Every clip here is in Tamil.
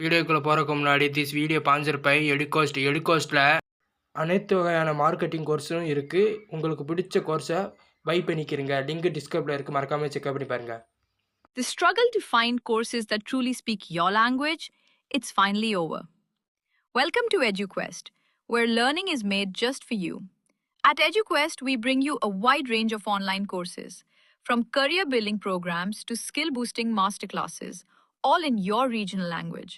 வீடியோக்குள்ளே போகிறதுக்கு முன்னாடி திஸ் வீடியோ ஸ்பான்சர் பை எடுகோஸ்ட். எடுகோஸ்ட்டில் அனைத்து வகையான மார்க்கெட்டிங் கோர்ஸும் இருக்குது. உங்களுக்கு பிடிச்ச கோர்ஸை பை பண்ணிக்கிறங்க. லிங்க் டிஸ்கிரிப்ஷனில் இருக்குது, மறக்காமல் செக் பண்ணி பாருங்கள். The struggle to find courses that truly speak your language, it's finally over. Welcome to EduQuest, where learning is made just for you. At EduQuest, we bring you a wide range of online courses, from career building programs to skill boosting masterclasses, all in your regional language.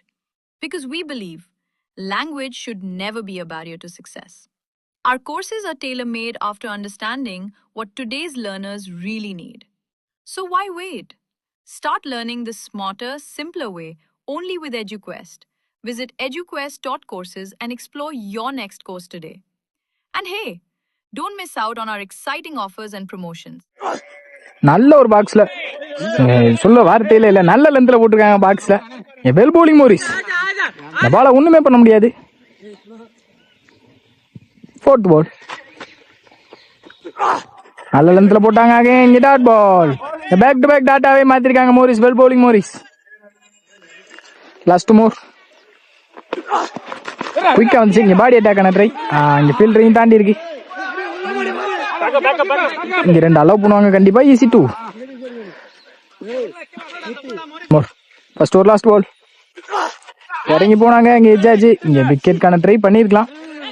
Because we believe language should never be a barrier to success. Our courses are tailor-made after understanding what today's learners really need. So why wait? Start learning the smarter, simpler way only with EduQuest. Visit eduquest.courses and explore your next course today. And hey, don't miss out on our exciting offers and promotions. நல்ல ஒரு பாக்ஸ்ல சொல்ல வார்த்தையில இல்ல, நல்ல லென்த்ல போட்டிருக்காங்க பாக்ஸ்ல. Well bowling Morris. இந்த பால ஒண்ணுமே பண்ண முடியாது. ஃபோர்த் பால் நல்ல லென்த்ல போட்டாங்க. Again dot ball. Back to back டாட்டாவே மாத்திருக்காங்க Morris. Well bowling Morris. Last more குயிக்கா வந்துச்சு. இங்க பாடி அட்டாக் ஆன ட்ரை. இங்க ஃபீல்டரையும் தாண்டி இருக்கு. இங்க ரெண்டு அலோவ் பண்ணுவாங்க கண்டிப்பா. Easy two more. First over last ball. இறங்கி போனாங்க. இங்க எஜ்ஜாச்சு. இங்க விக்கெட்கான ட்ரை பண்ணிருக்கலாம்.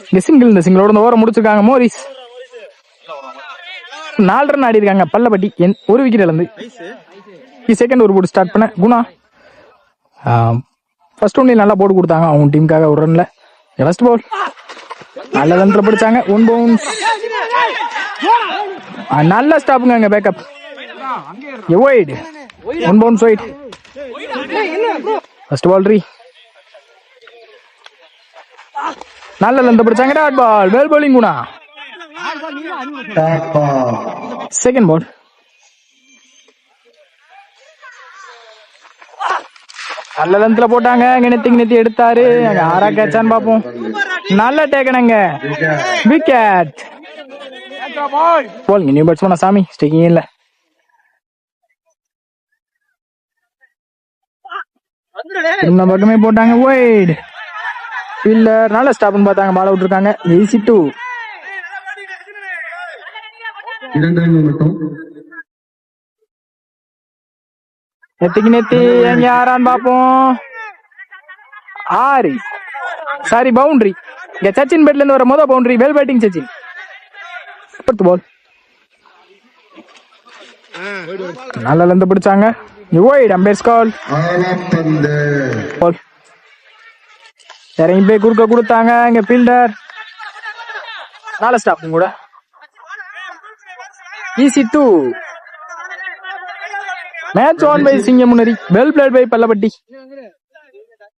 இங்க சிங்கிள். இந்த சிங்கிளோட இந்த ஓவரை முடிச்சிருக்காங்க மோரிஸ். 4 ரன் ஆடி இருக்காங்க பல்லப்பட்டி. ஒரு விக்கெட் இழந்து செகண்ட் ஒரு போட்டு ஸ்டார்ட் பண்ண குணா. ஃபர்ஸ்ட் ஒன்லி நல்லா போட்டு கொடுத்தாங்க அவங்க டீமுக்காக. ஒரு ரன்ல ஃபர்ஸ்ட் பால் நல்ல லென்த்ல பிடிச்சாங்க. 1 பவுன்ஸ். நல்ல ஸ்டாப்புங்க. அங்க backup wide. 1 bounce wide. First ball 3. நல்ல லென்த் பிடிச்சாங்க. Dot ball. Well bowling Guna. Second ball நல்ல லென்த்ல போட்டாங்க. நெத்தி எடுத்தாரு. ஆறா கேட்சான்னு பாப்போம். நல்ல டேக்கனுங்க. Wicket. Ball new batsman Sami sticking இல்ல. இந்த பக்கமே போட்டாங்க. ஒயிட். ஃபீல்டர் நல்ல ஸ்டாப்னு பார்த்தாங்க. பால் அவுட் இருக்காங்க. Easy two. நெத்தி எங்க யாரான்னு பாப்போம். 6. Sorry boundary. இங்க சச்சின் பேட்ல இருந்து வர மொதல் பவுண்டரி. Well batting Sachin. பால் நல்ல லென்த் பிடிச்சாங்க. ஒயிட். Umpire's call. இறங்கி போய் குறுக்க கொடுத்தாங்க. இங்க ஃபீல்டர் நல்ல ஸ்டாப்பும் கூட. Easy two. Match on by Singamunari. Well played by Pallapatti.